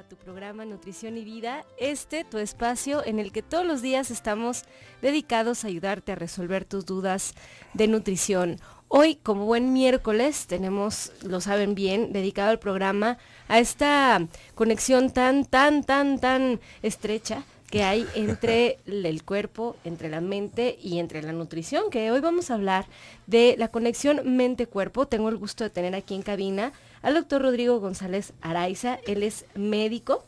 tu programa Nutrición y Vida, tu espacio en el que todos los días estamos dedicados a ayudarte a resolver tus dudas de nutrición. Hoy, como buen miércoles, tenemos, lo saben bien, dedicado al programa a esta conexión tan estrecha que hay entre el cuerpo, entre la mente y entre la nutrición, que hoy vamos a hablar de la conexión mente-cuerpo. Tengo el gusto de tener aquí en cabina al doctor Rodrigo González Araiza. Él es médico,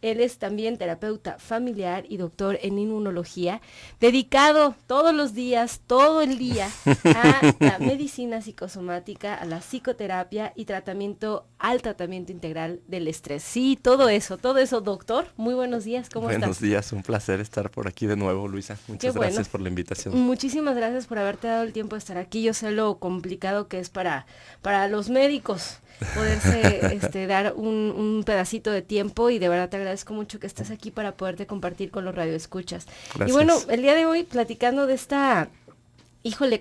él es también terapeuta familiar y doctor en inmunología, dedicado todos los días, todo el día, a la medicina psicosomática, a la psicoterapia y al tratamiento integral del estrés. Sí, todo eso, doctor. Muy buenos días, ¿cómo estás? Buenos días, un placer estar por aquí de nuevo, Luisa. Muchas gracias por la invitación. Muchísimas gracias por haberte dado el tiempo de estar aquí. Yo sé lo complicado que es para los médicos poderse dar un pedacito de tiempo, y de verdad te agradezco mucho que estés aquí para poderte compartir con los radioescuchas. Gracias. Y bueno, el día de hoy platicando de esta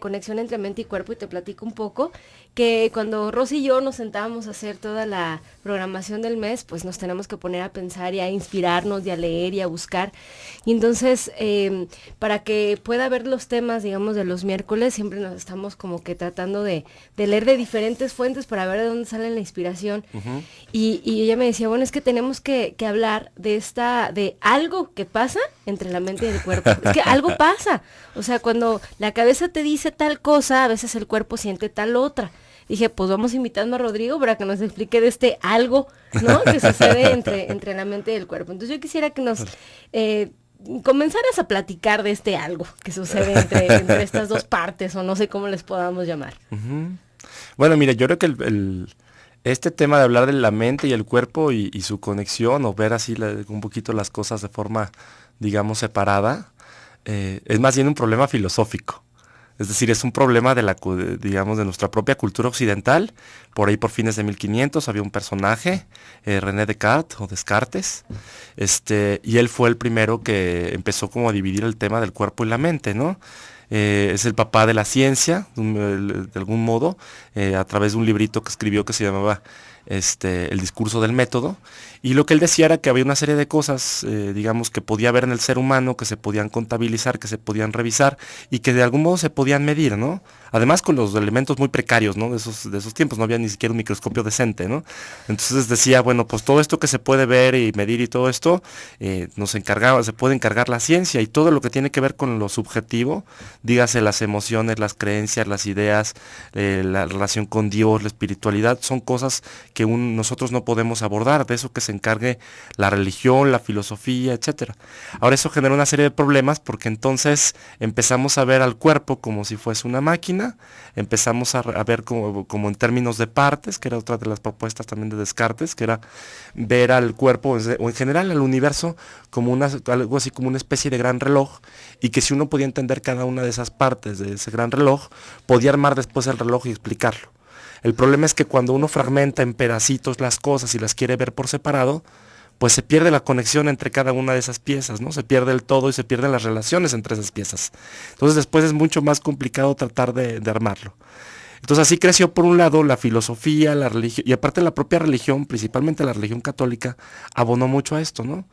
conexión entre mente y cuerpo, y te platico un poco que cuando Rosy y yo nos sentábamos a hacer toda la programación del mes, pues nos tenemos que poner a pensar y a inspirarnos y a leer y a buscar. Y entonces, para que pueda ver los temas, digamos, de los miércoles, siempre nos estamos como que tratando de leer de diferentes fuentes para ver de dónde sale la inspiración. Uh-huh. Y ella me decía, bueno, es que tenemos que hablar de algo que pasa entre la mente y el cuerpo. Es que algo pasa. O sea, cuando la cabeza te dice tal cosa, a veces el cuerpo siente tal otra. Dije, pues vamos invitando a Rodrigo para que nos explique de algo, ¿no?, que sucede entre la mente y el cuerpo. Entonces yo quisiera que nos comenzaras a platicar de algo que sucede entre estas dos partes, o no sé cómo les podamos llamar. Uh-huh. Bueno, mira, yo creo que este tema de hablar de la mente y el cuerpo y su conexión, o ver así un poquito las cosas de forma, digamos, separada, es más bien un problema filosófico. Es decir, es un problema de nuestra propia cultura occidental. Por ahí, por fines de 1500, había un personaje, René Descartes, y él fue el primero que empezó como a dividir el tema del cuerpo y la mente, ¿no? Es el papá de la ciencia, de algún modo, a través de un librito que escribió que se llamaba El discurso del método. Y lo que él decía era que había una serie de cosas, que podía haber en el ser humano, que se podían contabilizar, que se podían revisar y que de algún modo se podían medir, ¿no? Además con los elementos muy precarios, ¿no?, de esos tiempos, no había ni siquiera un microscopio decente, ¿no? Entonces decía, bueno, pues todo esto que se puede ver y medir y todo esto, se puede encargar la ciencia, y todo lo que tiene que ver con lo subjetivo, dígase las emociones, las creencias, las ideas, la relación con Dios, la espiritualidad, son cosas que nosotros no podemos abordar, de eso que se encargue la religión, la filosofía, etcétera. Ahora eso genera una serie de problemas, porque entonces empezamos a ver al cuerpo como si fuese una máquina, empezamos a ver como en términos de partes, que era otra de las propuestas también de Descartes, que era ver al cuerpo, o en general al universo, como algo así como una especie de gran reloj, y que si uno podía entender cada una de esas partes de ese gran reloj, podía armar después el reloj y explicarlo. El problema es que cuando uno fragmenta en pedacitos las cosas y las quiere ver por separado, pues se pierde la conexión entre cada una de esas piezas, ¿no? Se pierde el todo y se pierden las relaciones entre esas piezas. Entonces después es mucho más complicado tratar de armarlo. Entonces así creció, por un lado, la filosofía, la religión, y aparte la propia religión, principalmente la religión católica, abonó mucho a esto, ¿no?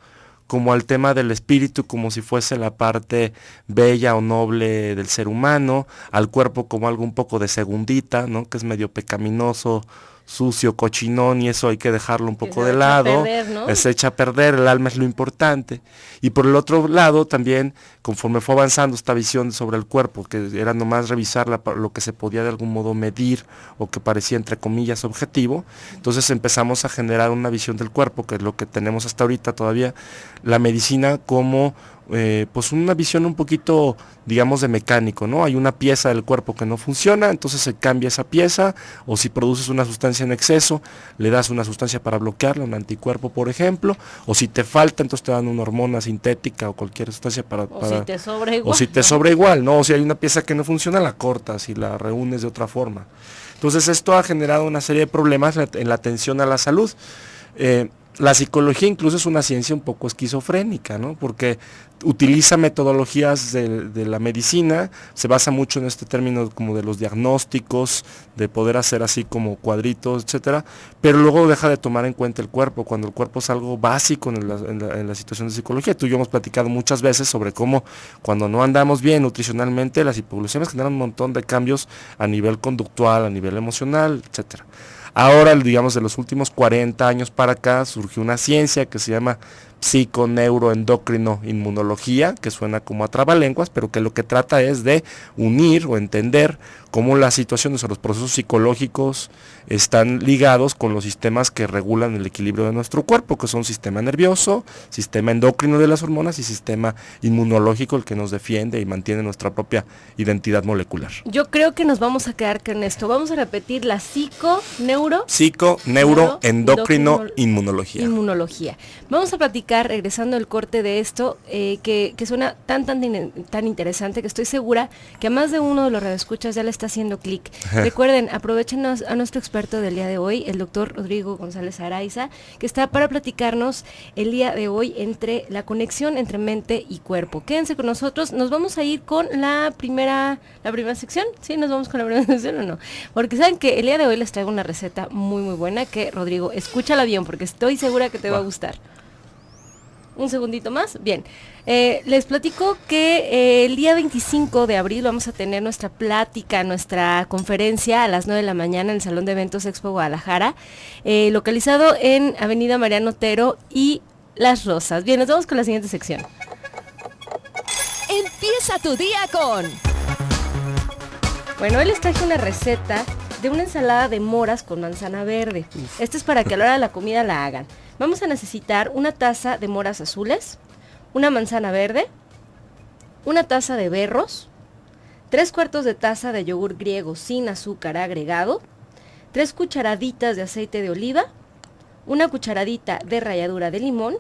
Como al tema del espíritu, como si fuese la parte bella o noble del ser humano, al cuerpo como algo un poco de segundita, ¿no?, que es medio pecaminoso, sucio, cochinón, y eso hay que dejarlo un poco de lado, perder, ¿no? Se echa a perder, el alma es lo importante. Y por el otro lado también, conforme fue avanzando esta visión sobre el cuerpo, que era nomás revisar lo que se podía de algún modo medir, o que parecía entre comillas objetivo, entonces empezamos a generar una visión del cuerpo, que es lo que tenemos hasta ahorita todavía, la medicina como pues una visión un poquito, digamos, de mecánico, ¿no? Hay una pieza del cuerpo que no funciona, entonces se cambia esa pieza, o si produces una sustancia en exceso, le das una sustancia para bloquearla, un anticuerpo, por ejemplo, o si te falta, entonces te dan una hormona sintética o cualquier sustancia si te sobra igual. O si te sobra igual, ¿no? O si hay una pieza que no funciona, la cortas y la reúnes de otra forma. Entonces esto ha generado una serie de problemas en la atención a la salud. la psicología incluso es una ciencia un poco esquizofrénica, ¿no? Porque utiliza metodologías de la medicina, se basa mucho en este término como de los diagnósticos, de poder hacer así como cuadritos, etcétera, pero luego deja de tomar en cuenta el cuerpo, cuando el cuerpo es algo básico en la situación de psicología. Tú y yo hemos platicado muchas veces sobre cómo cuando no andamos bien nutricionalmente, las hipoglucemias generan un montón de cambios a nivel conductual, a nivel emocional, etcétera. Ahora, digamos, de los últimos 40 años para acá, surgió una ciencia que se llama psico-neuro-endocrino-inmunología, que suena como a trabalenguas, pero que lo que trata es de unir o entender cómo las situaciones o los procesos psicológicos están ligados con los sistemas que regulan el equilibrio de nuestro cuerpo, que son sistema nervioso, sistema endocrino de las hormonas y sistema inmunológico, el que nos defiende y mantiene nuestra propia identidad molecular. Yo creo que nos vamos a quedar con esto. Vamos a repetir la psico-neuro-endocrino-inmunología. Inmunología. Vamos a platicar, regresando al corte de esto, que suena tan interesante, que estoy segura que a más de uno de los radioescuchas ya le está haciendo clic. Recuerden, aprovechen a nuestro experto del día de hoy, el doctor Rodrigo González Araiza, que está para platicarnos el día de hoy entre la conexión entre mente y cuerpo. Quédense con nosotros, nos vamos a ir con la primera sección. ¿Sí? ¿Nos vamos con la primera sección o no? Porque saben que el día de hoy les traigo una receta muy buena que, Rodrigo, escúchala bien porque estoy segura que te va a gustar. Un segundito más. Bien. Les platico que el día 25 de abril vamos a tener nuestra plática, nuestra conferencia a las 9 de la mañana en el Salón de Eventos Expo Guadalajara, localizado en Avenida Mariano Otero y Las Rosas. Bien, nos vamos con la siguiente sección. Empieza tu día con... Bueno, hoy les traje una receta de una ensalada de moras con manzana verde. Esto es para que a la hora de la comida la hagan. Vamos a necesitar una taza de moras azules, una manzana verde, una taza de berros, 3/4 de taza de yogur griego sin azúcar agregado, 3 cucharaditas de aceite de oliva, una cucharadita de ralladura de limón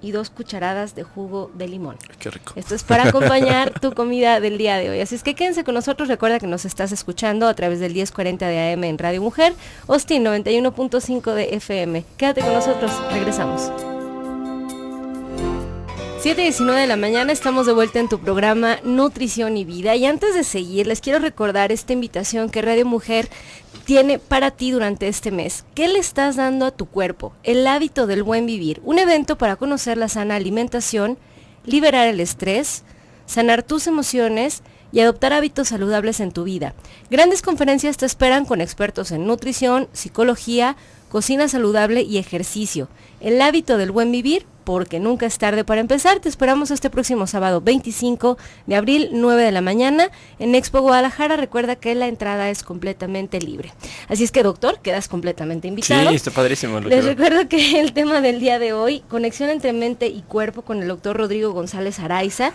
y 2 cucharadas de jugo de limón. Qué rico. Esto es para acompañar tu comida del día de hoy. Así es que quédense con nosotros. Recuerda que nos estás escuchando a través del 1040 de AM en Radio Mujer, Austin 91.5 de FM. Quédate con nosotros, regresamos. 7:19 de la mañana, estamos de vuelta en tu programa Nutrición y Vida. Y antes de seguir, les quiero recordar esta invitación que Radio Mujer tiene para ti durante este mes. ¿Qué le estás dando a tu cuerpo? El hábito del buen vivir. Un evento para conocer la sana alimentación, liberar el estrés, sanar tus emociones y adoptar hábitos saludables en tu vida. Grandes conferencias te esperan con expertos en nutrición, psicología, cocina saludable y ejercicio. El hábito del buen vivir, porque nunca es tarde para empezar. Te esperamos este próximo sábado 25 de abril, 9 de la mañana, en Expo Guadalajara. Recuerda que la entrada es completamente libre. Así es que, doctor, quedas completamente invitado. Sí, está padrísimo. Les recuerdo que el tema del día de hoy, conexión entre mente y cuerpo, con el doctor Rodrigo González Araiza.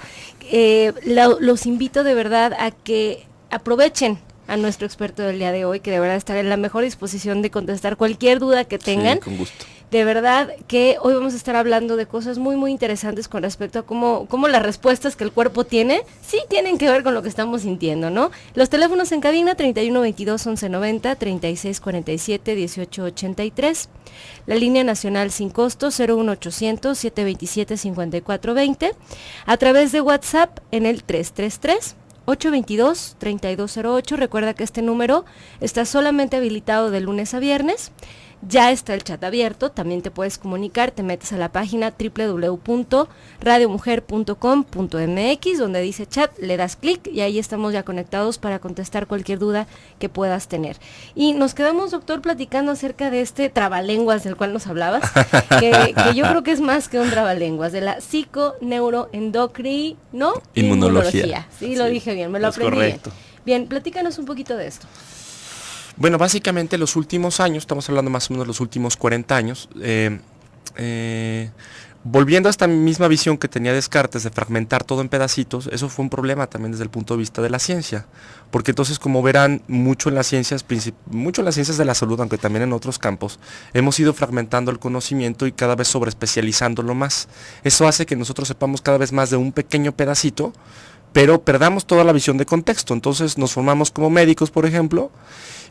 Los invito de verdad a que aprovechen a nuestro experto del día de hoy, que de verdad estará en la mejor disposición de contestar cualquier duda que tengan. Sí, con gusto. De verdad que hoy vamos a estar hablando de cosas muy interesantes con respecto a cómo las respuestas que el cuerpo tiene, sí tienen que ver con lo que estamos sintiendo, ¿no? Los teléfonos en cabina 3122-1190, 3647-1883. La línea nacional sin costo 01800-727-5420. A través de WhatsApp en el 333-822-3208. Recuerda que este número está solamente habilitado de lunes a viernes. Ya está el chat abierto, también te puedes comunicar, te metes a la página www.radiomujer.com.mx, donde dice chat, le das clic y ahí estamos ya conectados para contestar cualquier duda que puedas tener. Y nos quedamos, doctor, platicando acerca de este trabalenguas del cual nos hablabas, que yo creo que es más que un trabalenguas, de la psico-neuro-endocrino inmunología. Sí, lo dije bien, me lo aprendí correcto. Bien, platícanos un poquito de esto. Bueno, básicamente los últimos años, estamos hablando más o menos de los últimos 40 años, volviendo a esta misma visión que tenía Descartes de fragmentar todo en pedacitos, eso fue un problema también desde el punto de vista de la ciencia, porque entonces, como verán, mucho en las ciencias de la salud, aunque también en otros campos, hemos ido fragmentando el conocimiento y cada vez sobreespecializándolo más. Eso hace que nosotros sepamos cada vez más de un pequeño pedacito, pero perdamos toda la visión de contexto. Entonces nos formamos como médicos, por ejemplo,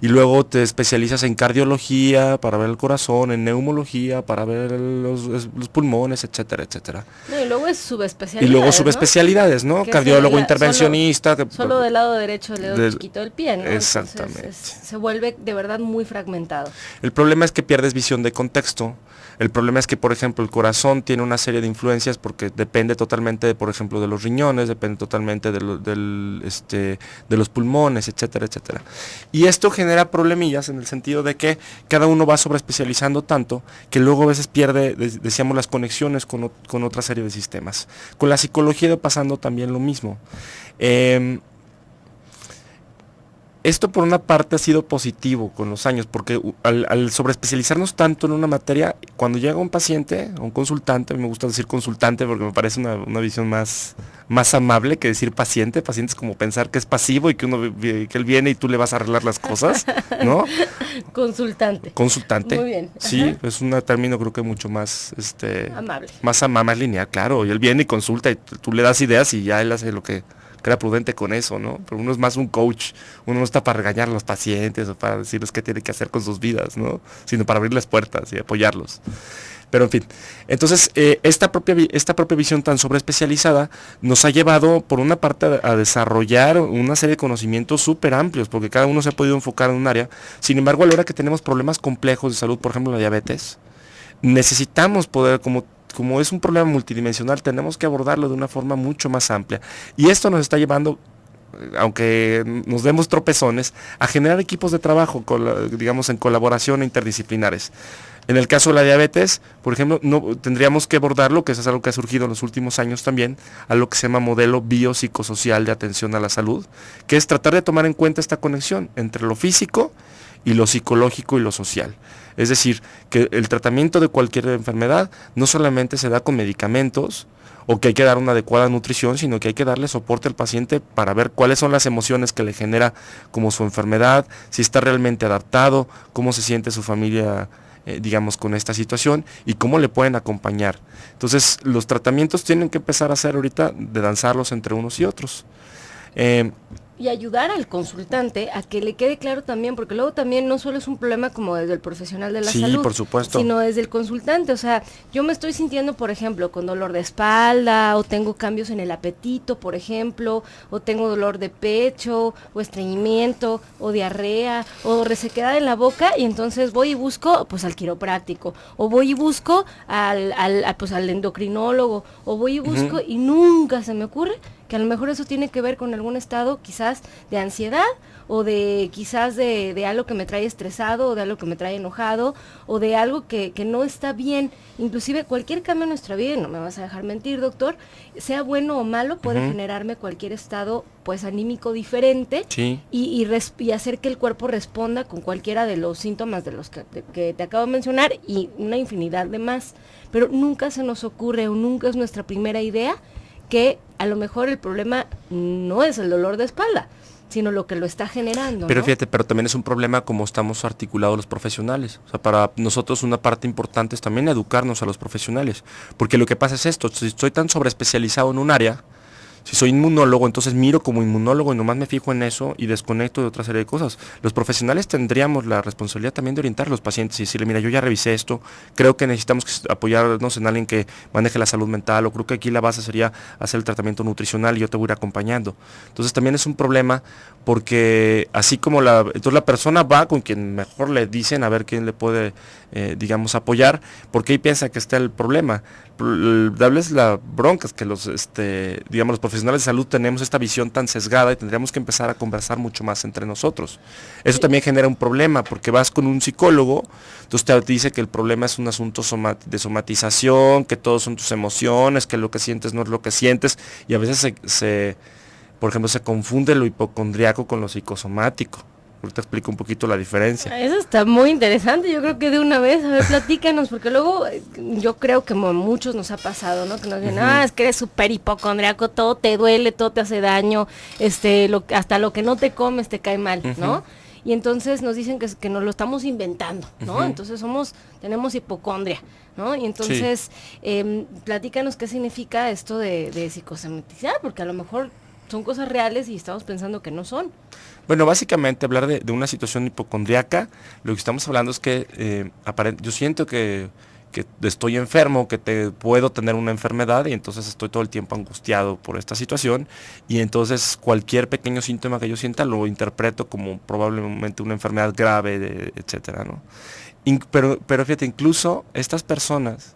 y luego te especializas en cardiología para ver el corazón, en neumología para ver los pulmones, etcétera, etcétera. No, y luego es subespecialidades. Y luego subespecialidades, ¿no? Que Cardiólogo solo- intervencionista. Solo del lado derecho, el dedo del- chiquito del pie, ¿no? Exactamente. Entonces, se vuelve de verdad muy fragmentado. El problema es que pierdes visión de contexto. El problema es que, por ejemplo, el corazón tiene una serie de influencias porque depende totalmente, por ejemplo, de los riñones, depende totalmente de los pulmones, etcétera, etcétera. Y esto genera problemillas en el sentido de que cada uno va sobreespecializando tanto que luego a veces pierde, decíamos, las conexiones con otra serie de sistemas. Con la psicología va pasando también lo mismo. Esto por una parte ha sido positivo con los años, porque al sobreespecializarnos tanto en una materia, cuando llega un paciente, un consultante, a mí me gusta decir consultante porque me parece una visión más amable que decir paciente. Paciente es como pensar que es pasivo y que él viene y tú le vas a arreglar las cosas, ¿no? Consultante. Consultante. Muy bien. Sí, Ajá. es un término creo que mucho más Amable. más lineal, claro. Y él viene y consulta y tú le das ideas y ya él hace lo que crea prudente con eso, ¿no? Pero uno es más un coach, uno no está para regañar a los pacientes o para decirles qué tiene que hacer con sus vidas, ¿no? Sino para abrirles puertas y apoyarlos. Pero en fin, entonces esta propia visión tan sobreespecializada nos ha llevado por una parte a desarrollar una serie de conocimientos súper amplios, porque cada uno se ha podido enfocar en un área. Sin embargo, a la hora que tenemos problemas complejos de salud, por ejemplo la diabetes, necesitamos poder, como es un problema multidimensional, tenemos que abordarlo de una forma mucho más amplia. Y esto nos está llevando, aunque nos demos tropezones, a generar equipos de trabajo, digamos, en colaboración interdisciplinares. En el caso de la diabetes, por ejemplo, no tendríamos que abordarlo, que eso es algo que ha surgido en los últimos años también, a lo que se llama modelo biopsicosocial de atención a la salud, que es tratar de tomar en cuenta esta conexión entre lo físico y lo psicológico y lo social. Es decir, que el tratamiento de cualquier enfermedad no solamente se da con medicamentos o que hay que dar una adecuada nutrición, sino que hay que darle soporte al paciente para ver cuáles son las emociones que le genera como su enfermedad, si está realmente adaptado, cómo se siente su familia, digamos, con esta situación y cómo le pueden acompañar. Entonces, los tratamientos tienen que empezar a hacer ahorita de danzarlos entre unos y otros. Y ayudar al consultante a que le quede claro también, porque luego también no solo es un problema como desde el profesional de la Sí, salud, por supuesto. sino desde el consultante. O sea, yo me estoy sintiendo, por ejemplo, con dolor de espalda, o tengo cambios en el apetito, por ejemplo, o tengo dolor de pecho, o estreñimiento, o diarrea, o resequedad en la boca, y entonces voy y busco pues al quiropráctico, o voy y busco al endocrinólogo, o voy y busco, y nunca se me ocurre que a lo mejor eso tiene que ver con algún estado quizás de ansiedad o de quizás de algo que me trae estresado o de algo que me trae enojado o de algo que no está bien. Inclusive cualquier cambio en nuestra vida, y no me vas a dejar mentir, doctor, sea bueno o malo, puede generarme cualquier estado pues anímico diferente. Sí. Y hacer que el cuerpo responda con cualquiera de los síntomas de los que te acabo de mencionar y una infinidad de más. Pero nunca se nos ocurre o nunca es nuestra primera idea que a lo mejor el problema no es el dolor de espalda, sino lo que lo está generando. Pero ¿no? fíjate, pero también es un problema como estamos articulados los profesionales. O sea, para nosotros una parte importante es también educarnos a los profesionales. Porque lo que pasa es esto, si estoy tan sobreespecializado en un área, si soy inmunólogo, entonces miro como inmunólogo y nomás me fijo en eso y desconecto de otra serie de cosas. Los profesionales tendríamos la responsabilidad también de orientar a los pacientes y decirle, mira, yo ya revisé esto, creo que necesitamos apoyarnos en alguien que maneje la salud mental, o creo que aquí la base sería hacer el tratamiento nutricional y yo te voy a ir acompañando. Entonces también es un problema porque así como entonces la persona va con quien mejor le dicen a ver quién le puede, digamos, apoyar, porque ahí piensa que está el problema. Darles la bronca es que los profesionales de salud tenemos esta visión tan sesgada y tendríamos que empezar a conversar mucho más entre nosotros. Eso también genera un problema porque vas con un psicólogo, entonces te dice que el problema es un asunto de somatización, que todos son tus emociones, que lo que sientes no es lo que sientes, y a veces por ejemplo, se confunde lo hipocondriaco con lo psicosomático. Ahorita explico un poquito la diferencia. Eso está muy interesante, yo creo que de una vez, a ver, platícanos, porque luego yo creo que a muchos nos ha pasado, ¿no? Que nos dicen, es que eres súper hipocondriaco, todo te duele, todo te hace daño, hasta lo que no te comes te cae mal, ¿no? Y entonces nos dicen que nos lo estamos inventando, ¿no? Entonces tenemos hipocondria, ¿no? Y entonces, platícanos qué significa esto de psicosomatizar, porque a lo mejor son cosas reales y estamos pensando que no son. Bueno, básicamente hablar de una situación hipocondriaca, lo que estamos hablando es que yo siento que estoy enfermo, que puedo tener una enfermedad y entonces estoy todo el tiempo angustiado por esta situación y entonces cualquier pequeño síntoma que yo sienta lo interpreto como probablemente una enfermedad grave, etcétera, ¿no? Pero fíjate, incluso estas personas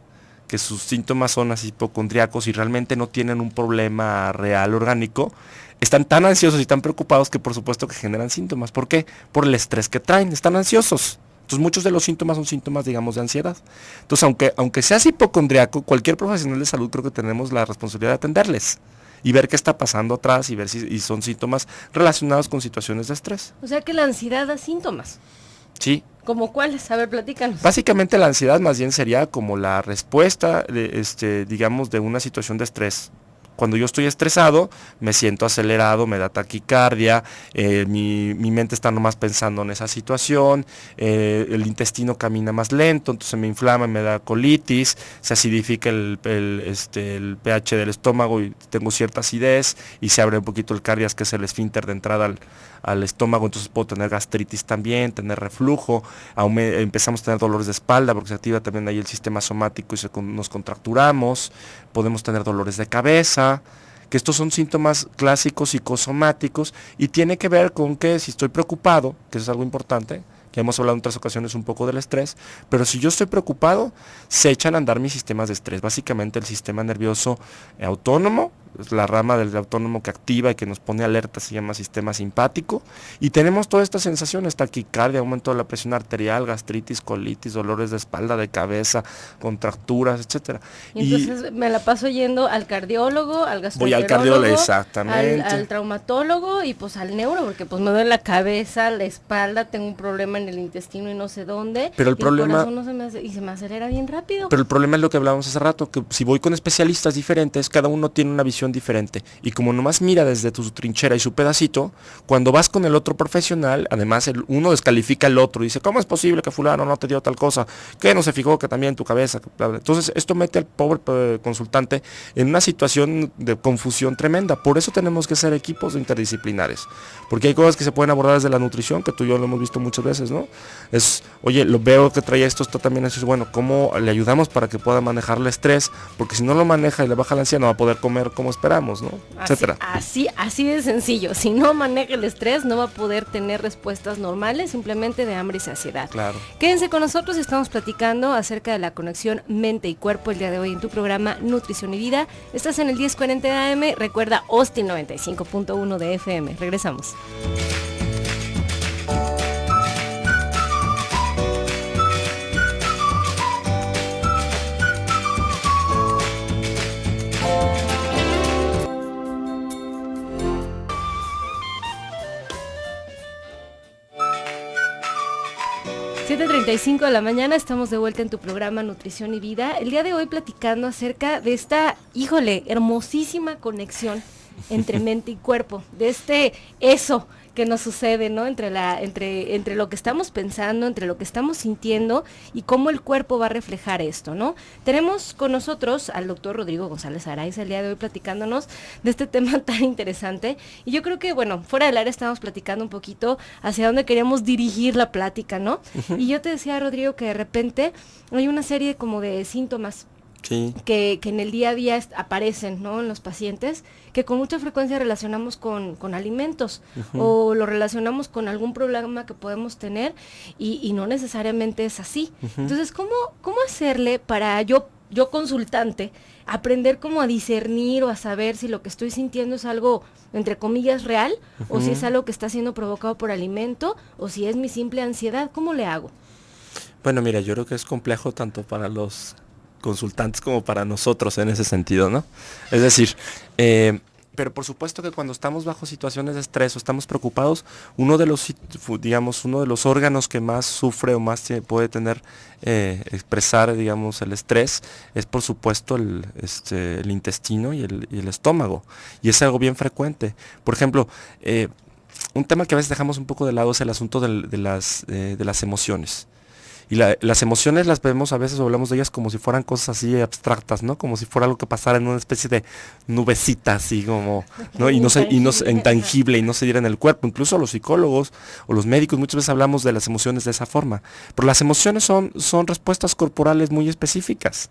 que sus síntomas son así hipocondriacos y realmente no tienen un problema real orgánico, están tan ansiosos y tan preocupados que por supuesto que generan síntomas. ¿Por qué? Por el estrés que traen, están ansiosos. Entonces muchos de los síntomas son síntomas, digamos, de ansiedad. Entonces, aunque seas hipocondriaco, cualquier profesional de salud creo que tenemos la responsabilidad de atenderles y ver qué está pasando atrás y ver si son síntomas relacionados con situaciones de estrés. O sea que la ansiedad da síntomas. Sí. ¿Cómo cuáles? A ver, platícanos. Básicamente la ansiedad más bien sería como la respuesta digamos, de una situación de estrés. Cuando yo estoy estresado, me siento acelerado, me da taquicardia, mi mente está nomás pensando en esa situación, el intestino camina más lento, entonces me inflama, me da colitis, se acidifica el pH del estómago y tengo cierta acidez y se abre un poquito el cardias, que es el esfínter de entrada al estómago, entonces puedo tener gastritis también, tener reflujo, empezamos a tener dolores de espalda porque se activa también ahí el sistema somático y nos contracturamos, podemos tener dolores de cabeza, que estos son síntomas clásicos psicosomáticos y tiene que ver con que si estoy preocupado, que eso es algo importante, que hemos hablado en otras ocasiones un poco del estrés, pero si yo estoy preocupado, se echan a andar mis sistemas de estrés, básicamente el sistema nervioso autónomo, es la rama del autónomo que activa y que nos pone alerta, se llama sistema simpático, y tenemos todas estas sensaciones, taquicardia, aumento de la presión arterial, gastritis, colitis, dolores de espalda, de cabeza, contracturas, etcétera. Y entonces me la paso yendo al cardiólogo, al gastroenterólogo, voy al cardiólogo, exactamente, al traumatólogo y pues al neuro, porque pues me duele la cabeza, la espalda, tengo un problema en el intestino y no sé dónde, pero el problema, corazón no se me acelera bien rápido. Pero el problema es lo que hablábamos hace rato, que si voy con especialistas diferentes, cada uno tiene una visión diferente, y como nomás mira desde tu trinchera y su pedacito, cuando vas con el otro profesional, además uno descalifica al otro, y dice, ¿cómo es posible que fulano no te dio tal cosa? ¿Qué no se fijó que también tu cabeza? Entonces esto mete al pobre consultante en una situación de confusión tremenda. Por eso tenemos que ser equipos interdisciplinares, porque hay cosas que se pueden abordar desde la nutrición, que tú y yo lo hemos visto muchas veces, ¿no? Oye, lo veo que trae esto, está también así, bueno, ¿cómo le ayudamos para que pueda manejar el estrés? Porque si no lo maneja y le baja la ansiedad, no va a poder comer como esperamos, ¿no? Etcétera. Así de sencillo. Si no maneja el estrés, no va a poder tener respuestas normales, simplemente de hambre y saciedad. Claro. Quédense con nosotros, estamos platicando acerca de la conexión mente y cuerpo el día de hoy en tu programa Nutrición y Vida. Estás en el 1040 de AM, recuerda Austin 95.1 de FM. Regresamos. .35 de la mañana, estamos de vuelta en tu programa Nutrición y Vida. El día de hoy platicando acerca de esta, hermosísima conexión entre mente y cuerpo, de eso que nos sucede, ¿no? Entre lo que estamos pensando, entre lo que estamos sintiendo y cómo el cuerpo va a reflejar esto, ¿no? Tenemos con nosotros al doctor Rodrigo González Araiza el día de hoy platicándonos de este tema tan interesante. Y yo creo que, bueno, fuera del área estábamos platicando un poquito hacia dónde queríamos dirigir la plática, ¿no? Uh-huh. Y yo te decía, Rodrigo, que de repente hay una serie como de síntomas. Sí. Que en el día a día aparecen, ¿no? En los pacientes, que con mucha frecuencia relacionamos con alimentos, uh-huh, o lo relacionamos con algún problema que podemos tener y no necesariamente es así. Uh-huh. Entonces, ¿cómo hacerle para yo consultante aprender como a discernir o a saber si lo que estoy sintiendo es algo, entre comillas, real, uh-huh, o si es algo que está siendo provocado por alimento o si es mi simple ansiedad? ¿Cómo le hago? Bueno, mira, yo creo que es complejo tanto para los consultantes como para nosotros en ese sentido, ¿no? Es decir, pero por supuesto que cuando estamos bajo situaciones de estrés o estamos preocupados, uno de los órganos que más sufre o más puede tener, expresar, digamos, el estrés, es por supuesto el intestino y el estómago. Y es algo bien frecuente. Por ejemplo, un tema que a veces dejamos un poco de lado es el asunto de las emociones. Y las emociones las vemos a veces, o hablamos de ellas como si fueran cosas así abstractas, ¿no? Como si fuera algo que pasara en una especie de nubecita, así como, ¿no? Y no intangible, y no se diera en el cuerpo. Incluso los psicólogos o los médicos muchas veces hablamos de las emociones de esa forma. Pero las emociones son respuestas corporales muy específicas.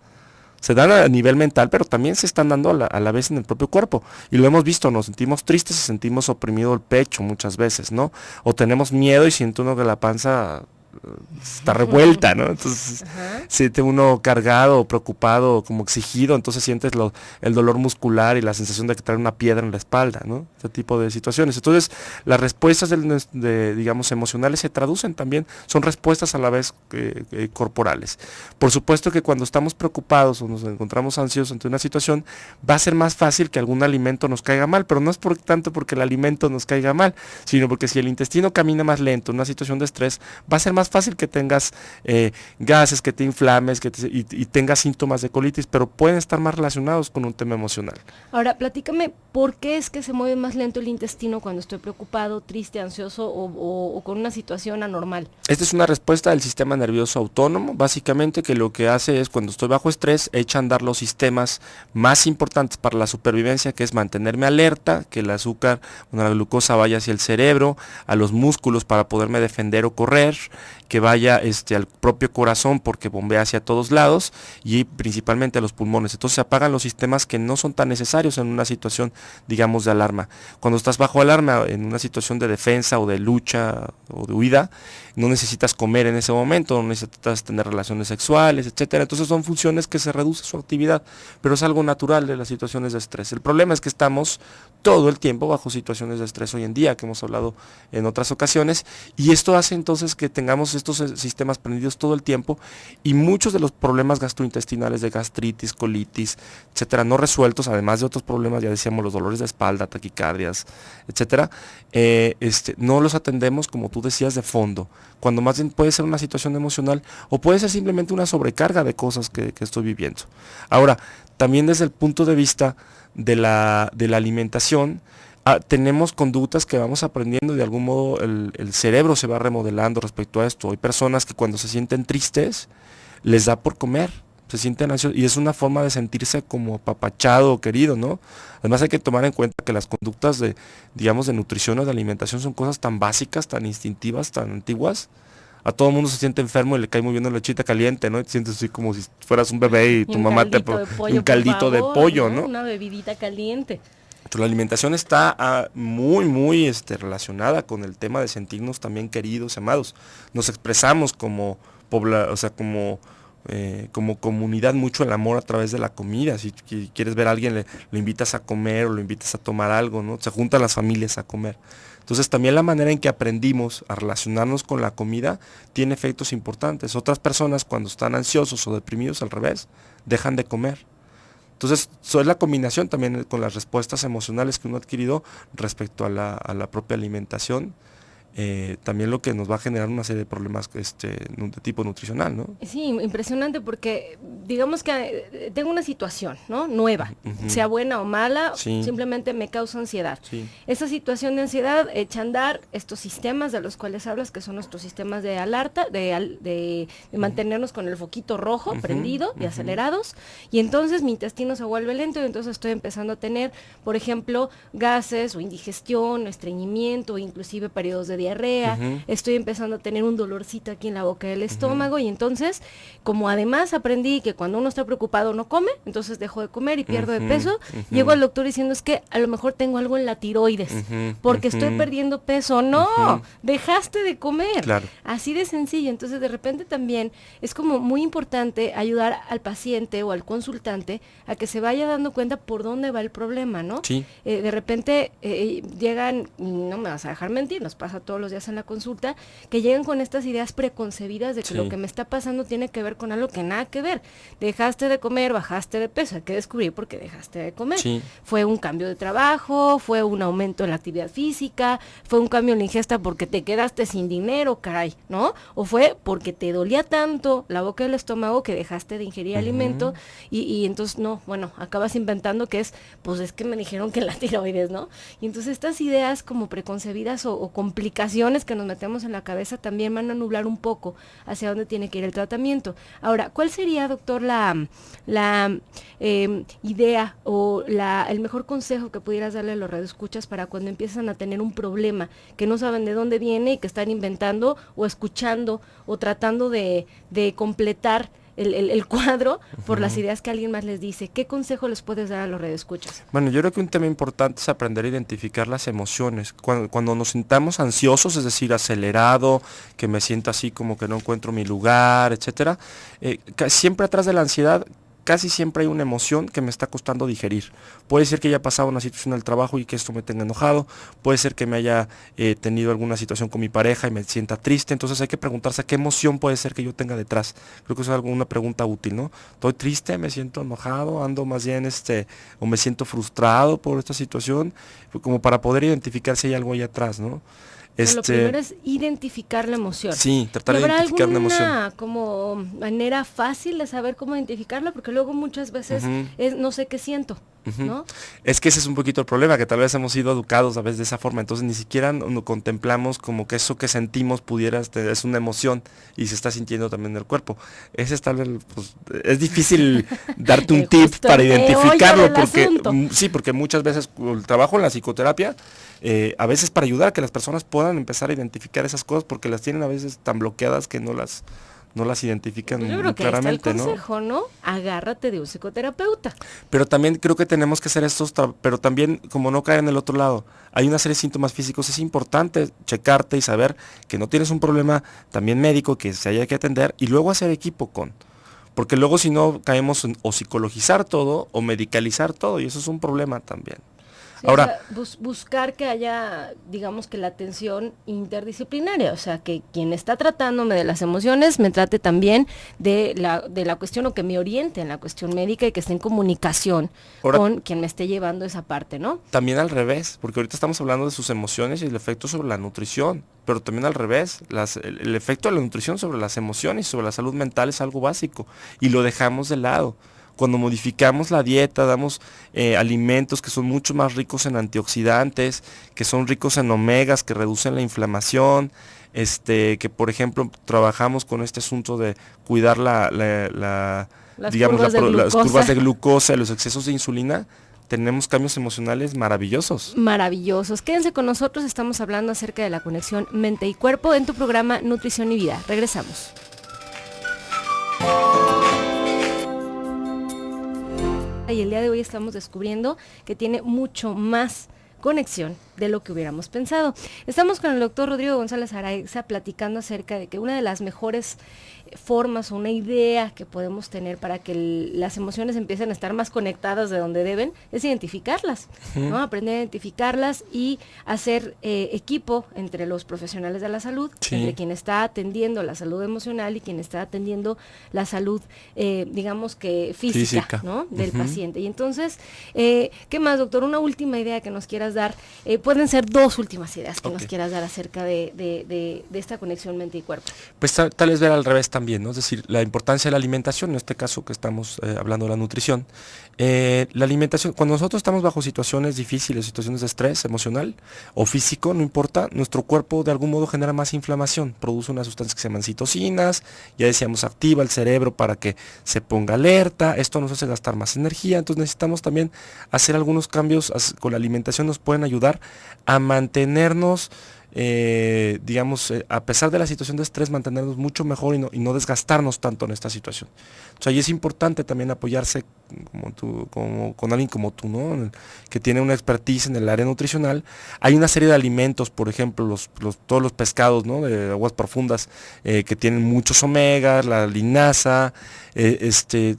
Se dan a nivel mental, pero también se están dando a la vez en el propio cuerpo. Y lo hemos visto, nos sentimos tristes y sentimos oprimido el pecho muchas veces, ¿no? O tenemos miedo y siente uno que la panza está revuelta, ¿no? Entonces siente uno cargado, preocupado, como exigido, entonces sientes el dolor muscular y la sensación de que trae una piedra en la espalda, ¿no? Este tipo de situaciones. Entonces, las respuestas digamos, emocionales se traducen también, son respuestas a la vez corporales. Por supuesto que cuando estamos preocupados o nos encontramos ansiosos ante una situación, va a ser más fácil que algún alimento nos caiga mal, pero no es tanto porque el alimento nos caiga mal, sino porque si el intestino camina más lento en una situación de estrés, va a ser más fácil que tengas gases, que te inflames y tengas síntomas de colitis, pero pueden estar más relacionados con un tema emocional. Ahora, platícame, ¿por qué es que se mueve más lento el intestino cuando estoy preocupado, triste, ansioso o con una situación anormal? Esta es una respuesta del sistema nervioso autónomo, básicamente, que lo que hace es, cuando estoy bajo estrés, echa a andar los sistemas más importantes para la supervivencia, que es mantenerme alerta, que el azúcar, la glucosa vaya hacia el cerebro, a los músculos para poderme defender o correr, que vaya al propio corazón porque bombea hacia todos lados, y principalmente a los pulmones. Entonces se apagan los sistemas que no son tan necesarios en una situación, digamos, de alarma. Cuando estás bajo alarma, en una situación de defensa o de lucha o de huida, no necesitas comer en ese momento, no necesitas tener relaciones sexuales, etcétera. Entonces son funciones que se reduce su actividad, pero es algo natural de las situaciones de estrés. El problema es que estamos todo el tiempo bajo situaciones de estrés hoy en día, que hemos hablado en otras ocasiones, y esto hace entonces que tengamos estos sistemas prendidos todo el tiempo, y muchos de los problemas gastrointestinales de gastritis, colitis, etcétera, no resueltos, además de otros problemas, ya decíamos, los dolores de espalda, taquicardias, etcétera, no los atendemos, como tú decías, de fondo, cuando más bien puede ser una situación emocional o puede ser simplemente una sobrecarga de cosas que estoy viviendo. Ahora, también desde el punto de vista de la alimentación, tenemos conductas que vamos aprendiendo, de algún modo el cerebro se va remodelando respecto a esto. Hay personas que cuando se sienten tristes les da por comer, se sienten ansiosos, y es una forma de sentirse como apapachado o querido, ¿no? Además hay que tomar en cuenta que las conductas de nutrición o de alimentación son cosas tan básicas, tan instintivas, tan antiguas. A todo el mundo se siente enfermo y le cae muy bien una lechita caliente, ¿no? Y te sientes así como si fueras un bebé y tu mamá te pone un caldito de pollo, ¿no? Una bebidita caliente. Entonces, la alimentación está muy relacionada con el tema de sentirnos también queridos, amados. Nos expresamos como comunidad mucho el amor a través de la comida. Si quieres ver a alguien, lo invitas a comer o lo invitas a tomar algo, ¿no? Se juntan las familias a comer. Entonces también la manera en que aprendimos a relacionarnos con la comida tiene efectos importantes. Otras personas, cuando están ansiosos o deprimidos, al revés, dejan de comer. Entonces, eso es la combinación también con las respuestas emocionales que uno ha adquirido respecto a la propia alimentación. También lo que nos va a generar una serie de problemas de tipo nutricional, ¿no? Sí, impresionante, porque digamos que tengo una situación, ¿no? Nueva, sea buena o mala, simplemente me causa ansiedad. Sí. Esa situación de ansiedad echa a andar estos sistemas de los cuales hablas, que son nuestros sistemas de alerta, de mantenernos con el foquito rojo prendido y acelerados, y entonces mi intestino se vuelve lento, y entonces estoy empezando a tener, por ejemplo, gases o indigestión, estreñimiento, inclusive periodos de diarrea, estoy empezando a tener un dolorcito aquí en la boca del estómago, y entonces, como además aprendí que cuando uno está preocupado no come, entonces dejo de comer y pierdo de peso, llego al doctor diciendo, es que a lo mejor tengo algo en la tiroides, porque estoy perdiendo peso. No, dejaste de comer. Claro. Así de sencillo. Entonces, de repente también es como muy importante ayudar al paciente o al consultante a que se vaya dando cuenta por dónde va el problema, ¿no? Sí. De repente llegan, no me vas a dejar mentir, nos pasa todos los días en la consulta, que llegan con estas ideas preconcebidas de que lo que me está pasando tiene que ver con algo que nada que ver. Dejaste de comer, bajaste de peso, hay que descubrir por qué dejaste de comer. Sí. Fue un cambio de trabajo, fue un aumento en la actividad física, fue un cambio en la ingesta porque te quedaste sin dinero, caray, ¿no? O fue porque te dolía tanto la boca del estómago que dejaste de ingerir alimento y entonces, acabas inventando que es que me dijeron que la tiroides, ¿no? Y entonces estas ideas como preconcebidas o complicadas indicaciones que nos metemos en la cabeza también van a nublar un poco hacia dónde tiene que ir el tratamiento. Ahora, ¿cuál sería, doctor, la idea o el mejor consejo que pudieras darle a los radioescuchas para cuando empiezan a tener un problema, que no saben de dónde viene y que están inventando o escuchando o tratando de completar el cuadro por las ideas que alguien más les dice? ¿Qué consejo les puedes dar a los radioescuchas? Bueno, yo creo que un tema importante es aprender a identificar las emociones. Cuando nos sintamos ansiosos, es decir, acelerado, que me siento así como que no encuentro mi lugar, etcétera, siempre atrás de la ansiedad casi siempre hay una emoción que me está costando digerir. Puede ser que haya pasado una situación en el trabajo y que esto me tenga enojado, puede ser que me haya tenido alguna situación con mi pareja y me sienta triste, entonces hay que preguntarse qué emoción puede ser que yo tenga detrás. Creo que eso es una pregunta útil, ¿no? Estoy triste, me siento enojado, ando más bien o me siento frustrado por esta situación, como para poder identificar si hay algo ahí atrás, ¿no? Lo primero es identificar la emoción. Sí, tratar de identificar la emoción. ¿Habrá alguna como manera fácil de saber cómo identificarla? Porque luego muchas veces es no sé qué siento, ¿no? Es que ese es un poquito el problema, que tal vez hemos sido educados a veces de esa forma, entonces ni siquiera nos contemplamos como que eso que sentimos es una emoción y se está sintiendo también en el cuerpo. Ese es tal vez, pues, es difícil darte un tip para identificarlo, porque muchas veces el trabajo en la psicoterapia, a veces para ayudar a que las personas puedan empezar a identificar esas cosas, porque las tienen a veces tan bloqueadas que no las identifican claramente. Yo creo que claramente, está el consejo, ¿no? Agárrate de un psicoterapeuta. Pero también creo que tenemos que hacer pero también como no caer en el otro lado. Hay una serie de síntomas físicos, es importante checarte y saber que no tienes un problema también médico que se haya que atender y luego hacer equipo porque luego si no caemos en o psicologizar todo o medicalizar todo y eso es un problema también. Sí, ahora, o sea, buscar que haya, digamos que la atención interdisciplinaria, o sea, que quien está tratándome de las emociones me trate también de la cuestión o que me oriente en la cuestión médica y que esté en comunicación con quien me esté llevando esa parte, ¿no? También al revés, porque ahorita estamos hablando de sus emociones y el efecto sobre la nutrición, pero también al revés, el efecto de la nutrición sobre las emociones y sobre la salud mental es algo básico y lo dejamos de lado. Cuando modificamos la dieta, damos alimentos que son mucho más ricos en antioxidantes, que son ricos en omegas, que reducen la inflamación, que por ejemplo trabajamos con este asunto de cuidar las curvas de glucosa, los excesos de insulina, tenemos cambios emocionales maravillosos. Maravillosos. Quédense con nosotros, estamos hablando acerca de la conexión mente y cuerpo en tu programa Nutrición y Vida. Regresamos. Y el día de hoy estamos descubriendo que tiene mucho más conexión de lo que hubiéramos pensado. Estamos con el doctor Rodrigo González Araiza platicando acerca de que una de las mejores formas o una idea que podemos tener para que las emociones empiecen a estar más conectadas de donde deben es identificarlas, ¿no? Aprender a identificarlas y hacer equipo entre los profesionales de la salud, entre quien está atendiendo la salud emocional y quien está atendiendo la salud, digamos que física. ¿No? Del paciente. Y entonces, ¿qué más, doctor? Una última idea que nos quieras dar. Pueden ser dos últimas ideas que nos quieras dar acerca de esta conexión mente y cuerpo. Pues tal vez ver al revés también, ¿no? Es decir, la importancia de la alimentación, en este caso que estamos hablando de la nutrición. La alimentación, cuando nosotros estamos bajo situaciones difíciles, situaciones de estrés emocional o físico, no importa, nuestro cuerpo de algún modo genera más inflamación, produce unas sustancias que se llaman citocinas, ya decíamos, activa el cerebro para que se ponga alerta, esto nos hace gastar más energía, entonces necesitamos también hacer algunos cambios con la alimentación, nos pueden ayudar a mantenernos, a pesar de la situación de estrés, mantenernos mucho mejor y no desgastarnos tanto en esta situación. O sea, y es importante también apoyarse con alguien como tú, ¿no? Que tiene una expertise en el área nutricional. Hay una serie de alimentos, por ejemplo, todos los pescados, ¿no? De aguas profundas, que tienen muchos omegas, la linaza,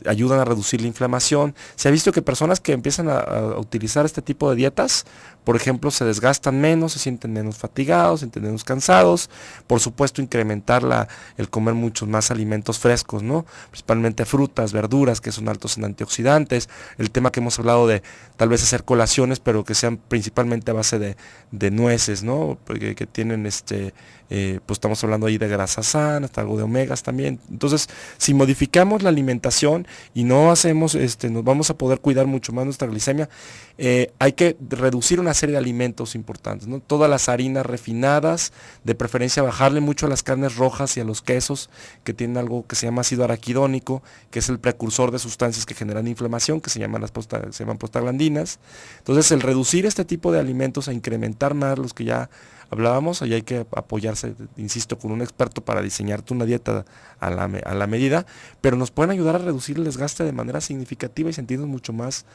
ayudan a reducir la inflamación. Se ha visto que personas que empiezan a utilizar este tipo de dietas, por ejemplo, se desgastan menos, se sienten menos fatigados, se sienten menos cansados. Por supuesto, incrementar el comer muchos más alimentos frescos, ¿no? Principalmente frutas, verduras, que son altos en antioxidantes. El tema que hemos hablado de tal vez hacer colaciones, pero que sean principalmente a base de nueces, ¿no? Que tienen pues estamos hablando ahí de grasas sanas, algo de omegas también. Entonces, si modificamos la alimentación y no hacemos, nos vamos a poder cuidar mucho más nuestra glicemia. Hay que reducir una serie de alimentos importantes, ¿no? Todas las harinas refinadas refinadas, de preferencia bajarle mucho a las carnes rojas y a los quesos, que tienen algo que se llama ácido araquidónico, que es el precursor de sustancias que generan inflamación, que se llaman prostaglandinas. Entonces, el reducir este tipo de alimentos, a incrementar más los que ya hablábamos, ahí hay que apoyarse, insisto, con un experto para diseñarte una dieta a la medida, pero nos pueden ayudar a reducir el desgaste de manera significativa y sentirnos mucho más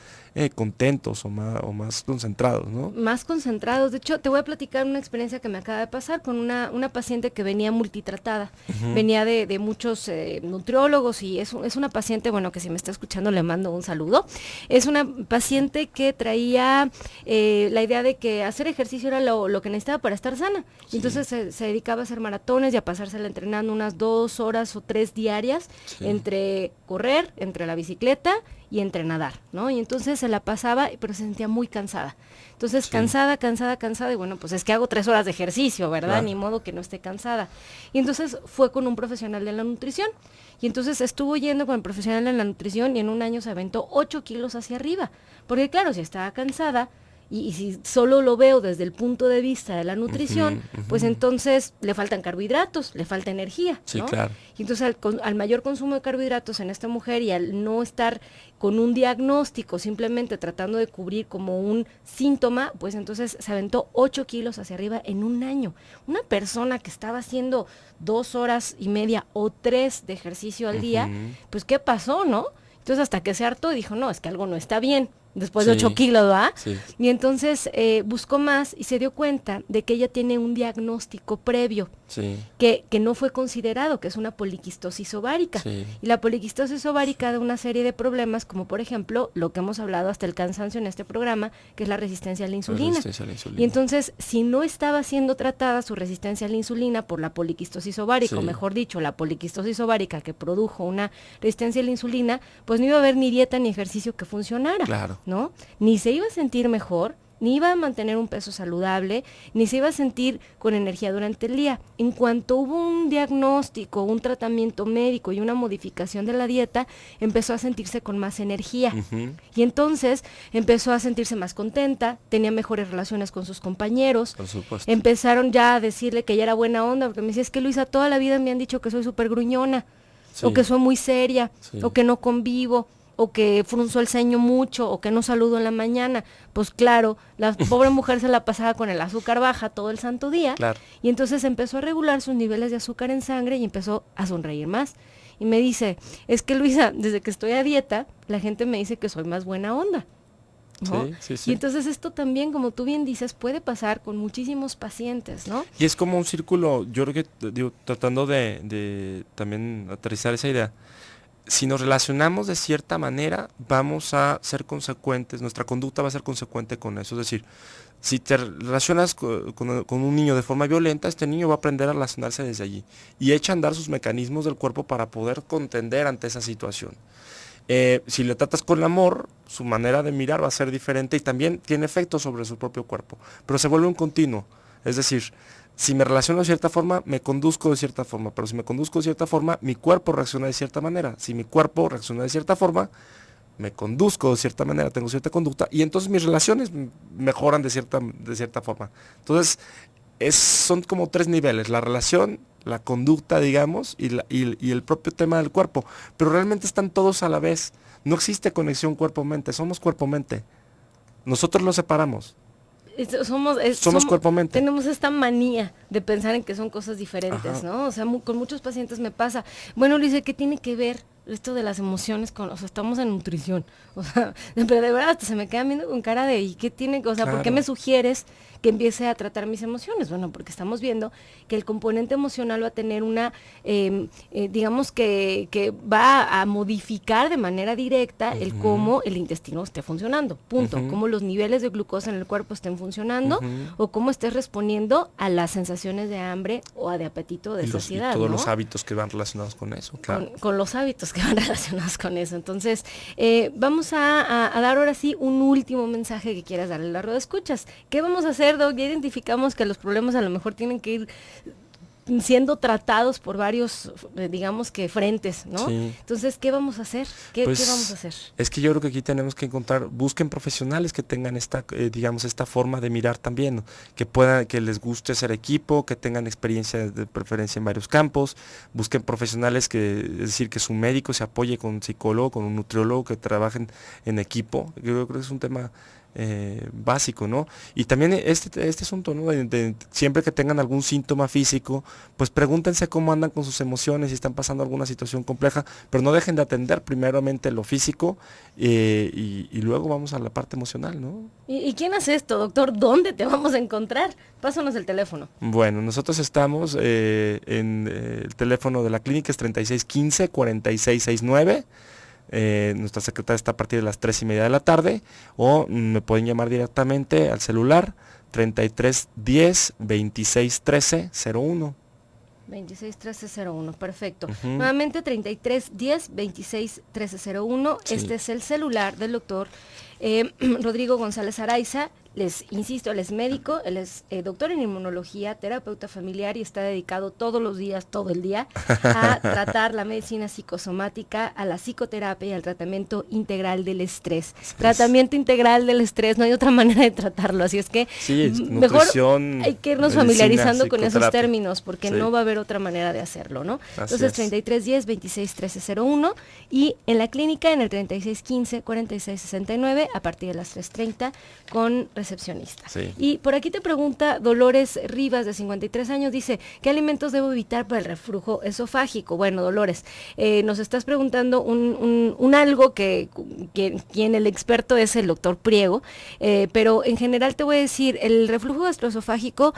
contentos o más concentrados, ¿no? Más concentrados. De hecho, te voy a platicar una experiencia que me acaba de pasar con una paciente que venía multitratada. Venía de muchos nutriólogos y es una paciente, bueno, que si me está escuchando le mando un saludo. Es una paciente que traía la idea de que hacer ejercicio era lo que necesitaba para estar sana. Sí. Y entonces se dedicaba a hacer maratones y a pasársela entrenando unas 2 horas o 3 diarias, sí, entre correr, entre la bicicleta y entre nadar, ¿no? Y entonces se la pasaba, pero se sentía muy cansada. Entonces, sí, cansada, y bueno, pues es que hago 3 horas de ejercicio, ¿verdad? Claro. Ni modo que no esté cansada. Y entonces fue con un profesional de la nutrición. Y entonces estuvo yendo con el profesional de la nutrición y en un año se aventó 8 kilos hacia arriba. Porque claro, si estaba cansada, y si solo lo veo desde el punto de vista de la nutrición, pues entonces le faltan carbohidratos, le falta energía, sí, ¿no? Claro. Y entonces al mayor consumo de carbohidratos en esta mujer y al no estar con un diagnóstico, simplemente tratando de cubrir como un síntoma, pues entonces se aventó 8 kilos hacia arriba en un año. Una persona que estaba haciendo 2 horas y media o 3 de ejercicio al día, pues ¿qué pasó, no? Entonces hasta que se hartó dijo, no, es que algo no está bien. Después de 8 kilos, ¿verdad? Sí. Y entonces buscó más y se dio cuenta de que ella tiene un diagnóstico previo, sí, que no fue considerado, que es una poliquistosis ovárica. Sí. Y la poliquistosis ovárica da una serie de problemas, como por ejemplo, lo que hemos hablado hasta el cansancio en este programa, que es la resistencia a la insulina. Y entonces, si no estaba siendo tratada su resistencia a la insulina por la poliquistosis ovárica, sí, o mejor dicho, la poliquistosis ovárica que produjo una resistencia a la insulina, pues no iba a haber ni dieta ni ejercicio que funcionara. Claro. ¿No? Ni se iba a sentir mejor, ni iba a mantener un peso saludable, ni se iba a sentir con energía durante el día. En cuanto hubo un diagnóstico, un tratamiento médico y una modificación de la dieta, empezó a sentirse con más energía. Y entonces empezó a sentirse más contenta, tenía mejores relaciones con sus compañeros. Por supuesto. Empezaron ya a decirle que ella era buena onda, porque me decía, es que Luisa, toda la vida me han dicho que soy súper gruñona, sí, o que soy muy seria, sí, o que no convivo, o que frunzó el ceño mucho, o que no saludo en la mañana. Pues claro, la pobre mujer se la pasaba con el azúcar baja todo el santo día, claro, y entonces empezó a regular sus niveles de azúcar en sangre y empezó a sonreír más. Y me dice, es que Luisa, desde que estoy a dieta, la gente me dice que soy más buena onda, ¿no? Sí, sí, sí. Y entonces esto también, como tú bien dices, puede pasar con muchísimos pacientes, ¿no? Y es como un círculo, yo creo que, digo, tratando de también aterrizar esa idea, si nos relacionamos de cierta manera, vamos a ser consecuentes, nuestra conducta va a ser consecuente con eso. Es decir, si te relacionas con un niño de forma violenta, este niño va a aprender a relacionarse desde allí y echa a andar sus mecanismos del cuerpo para poder contender ante esa situación. Si le tratas con amor, su manera de mirar va a ser diferente y también tiene efectos sobre su propio cuerpo, pero se vuelve un continuo. Es decir, si me relaciono de cierta forma, me conduzco de cierta forma, pero si me conduzco de cierta forma, mi cuerpo reacciona de cierta manera. Si mi cuerpo reacciona de cierta forma, me conduzco de cierta manera, tengo cierta conducta, y entonces mis relaciones mejoran de cierta forma. Entonces, son como 3 niveles, la relación, la conducta, digamos, y el propio tema del cuerpo. Pero realmente están todos a la vez. No existe conexión cuerpo-mente, somos cuerpo-mente. Nosotros lo separamos. Somos cuerpo-mente. Tenemos esta manía de pensar en que son cosas diferentes, ajá, ¿no? O sea, con muchos pacientes me pasa. Bueno, Luis, ¿qué tiene que ver esto de las emociones con, o sea, estamos en nutrición? O sea, pero de verdad hasta se me quedan viendo con cara de, ¿y qué tiene? O sea, claro, ¿por qué me sugieres que empiece a tratar mis emociones? Bueno, porque estamos viendo que el componente emocional va a tener una, digamos que va a modificar de manera directa el cómo el intestino esté funcionando, punto, cómo los niveles de glucosa en el cuerpo estén funcionando, o cómo estés respondiendo a las sensaciones de hambre o de apetito, de saciedad, y todos, ¿no? Los hábitos que van relacionados con eso, claro. Con los hábitos que van relacionados con eso. Entonces, vamos a dar ahora sí un último mensaje que quieras darle a la radioescuchas. ¿Qué vamos a hacer, Doc? Ya identificamos que los problemas a lo mejor tienen que ir siendo tratados por varios, digamos que frentes, ¿no? Sí. Entonces, ¿qué vamos a hacer? ¿Qué vamos a hacer? Es que yo creo que aquí tenemos que busquen profesionales que tengan esta, digamos, esta forma de mirar también, ¿no? Que les guste ser equipo, que tengan experiencia de preferencia en varios campos, busquen profesionales es decir, que su médico se apoye con un psicólogo, con un nutriólogo, que trabajen en equipo. Yo creo que es un tema básico, ¿no? Y también este asunto, ¿no? Siempre que tengan algún síntoma físico, pues pregúntense cómo andan con sus emociones, si están pasando alguna situación compleja, pero no dejen de atender primeramente lo físico y luego vamos a la parte emocional, ¿no? ¿Y quién hace esto, doctor? ¿Dónde te vamos a encontrar? Pásanos el teléfono. Bueno, nosotros estamos en el teléfono de la clínica, es 3615-4669. Nuestra secretaria está a partir de las 3:30 de la tarde, o me pueden llamar directamente al celular 3310 2613 01. 261301, perfecto. Nuevamente 3310 261301. Sí. Este es el celular del doctor Rodrigo González Araiza. Les insisto, él es médico, él es doctor en inmunología, terapeuta familiar y está dedicado todos los días, todo el día, a tratar la medicina psicosomática, a la psicoterapia y al tratamiento integral del estrés. Tratamiento integral del estrés, no hay otra manera de tratarlo, así es que Sí, mejor nutrición, hay que irnos medicina, familiarizando con esos psicoterapia. términos, porque Sí. no va a haber otra manera de hacerlo, ¿no? Así Entonces es. 3310 261301 y en la clínica en el 3615 4669 a partir de las 3:30 con recepcionista. Sí. Y por aquí te pregunta Dolores Rivas, de 53 años, dice, ¿qué alimentos debo evitar para el reflujo esofágico? Bueno, Dolores, nos estás preguntando un algo que quien el experto es el doctor Priego, pero en general te voy a decir, el reflujo gastroesofágico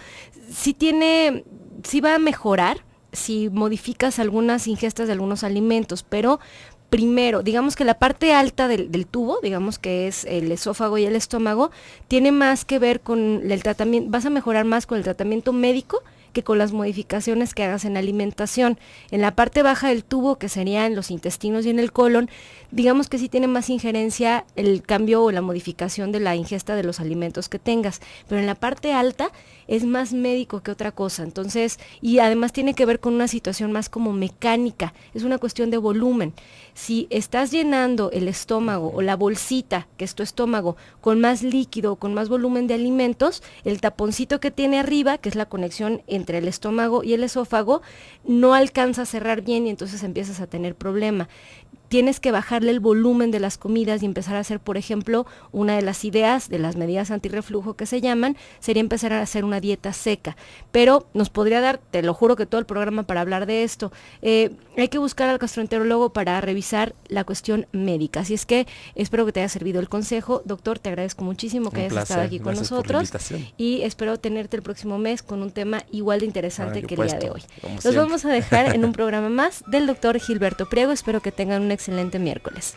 sí va a mejorar si modificas algunas ingestas de algunos alimentos, pero primero, digamos que la parte alta del tubo, digamos que es el esófago y el estómago, tiene más que ver con el tratamiento, vas a mejorar más con el tratamiento médico que con las modificaciones que hagas en alimentación. En la parte baja del tubo, que serían los intestinos y en el colon, digamos que sí tiene más injerencia el cambio o la modificación de la ingesta de los alimentos que tengas, pero en la parte alta es más médico que otra cosa. Entonces, y además tiene que ver con una situación más como mecánica, es una cuestión de volumen. Si estás llenando el estómago o la bolsita, que es tu estómago, con más líquido, con más volumen de alimentos, el taponcito que tiene arriba, que es la conexión entre el estómago y el esófago, no alcanza a cerrar bien y entonces empiezas a tener problema. Tienes que bajarle el volumen de las comidas y empezar a hacer, por ejemplo, una de las ideas, de las medidas antirreflujo que se llaman, sería empezar a hacer una dieta seca. Pero nos podría dar, te lo juro que todo el programa para hablar de esto. Hay que buscar al gastroenterólogo para revisar la cuestión médica. Así es que espero que te haya servido el consejo. Doctor, te agradezco muchísimo que hayas estado aquí con nosotros. Y espero tenerte el próximo mes con un tema igual de interesante que el día de hoy. Los vamos a dejar en un programa más del doctor Gilberto Priego. Espero que tengan un excelente miércoles.